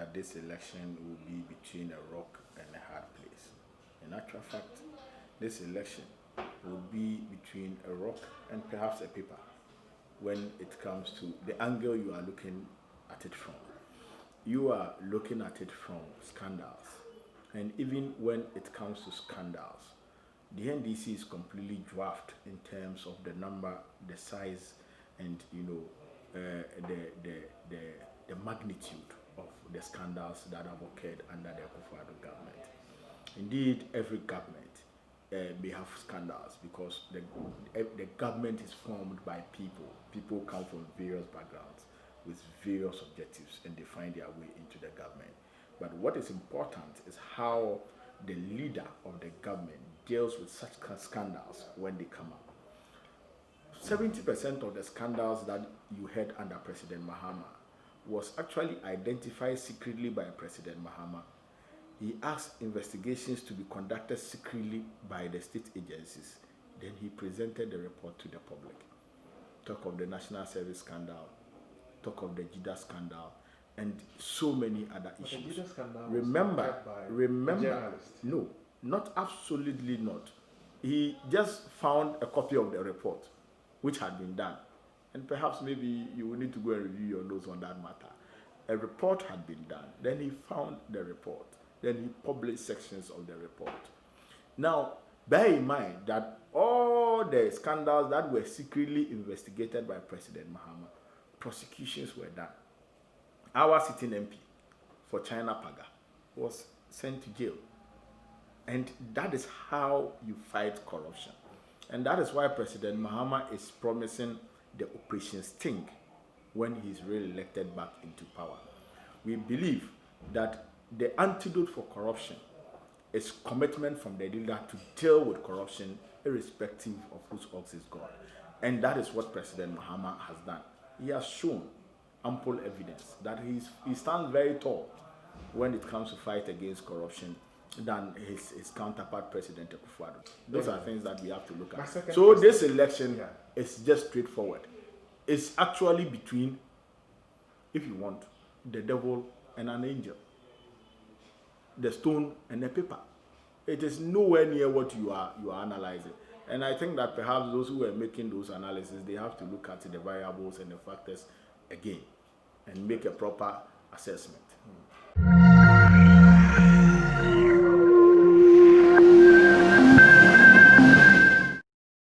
that this election will be between a rock and a hard place. In actual fact, this election will be between a rock and perhaps a paper when it comes to the angle you are looking at it from. You are looking at it from scandals. And even when it comes to scandals, the NDC is completely dwarfed in terms of the number, the size, and the magnitude of the scandals that have occurred under the Otokunor government. Indeed, every government may have scandals because the government is formed by people. People come from various backgrounds with various objectives, and they find their way into the government. But what is important is how the leader of the government deals with such scandals when they come up. 70% of the scandals that you heard under President Mahama was actually identified secretly by President Mahama. He asked investigations to be conducted secretly by the state agencies. Then he presented the report to the public. Talk of the National Service scandal, talk of the JIDA scandal, and so many other issues. The JIDA scandal remember, no, not absolutely not. He just found a copy of the report, which had been done. And perhaps maybe you will need to go and review your notes on that matter. A report had been done. Then he found the report. Then he published sections of the report. Now, bear in mind that all the scandals that were secretly investigated by President Mahama, prosecutions were done. Our sitting MP for China Paga was sent to jail. And that is how you fight corruption. And that is why President Mahama is promising the Operation Sting when he is re-elected back into power. We believe that the antidote for corruption is commitment from the leader to deal with corruption irrespective of whose ox is God. And that is what President Mahama has done. He has shown ample evidence that he stands very tall when it comes to fight against corruption than his counterpart, President Otokunor. Those are things that we have to look at. So this election is just straightforward. It's actually between, if you want, the devil and an angel. The stone and the paper. It is nowhere near what you are analyzing. And I think that perhaps those who are making those analyses, they have to look at the variables and the factors again and make a proper assessment.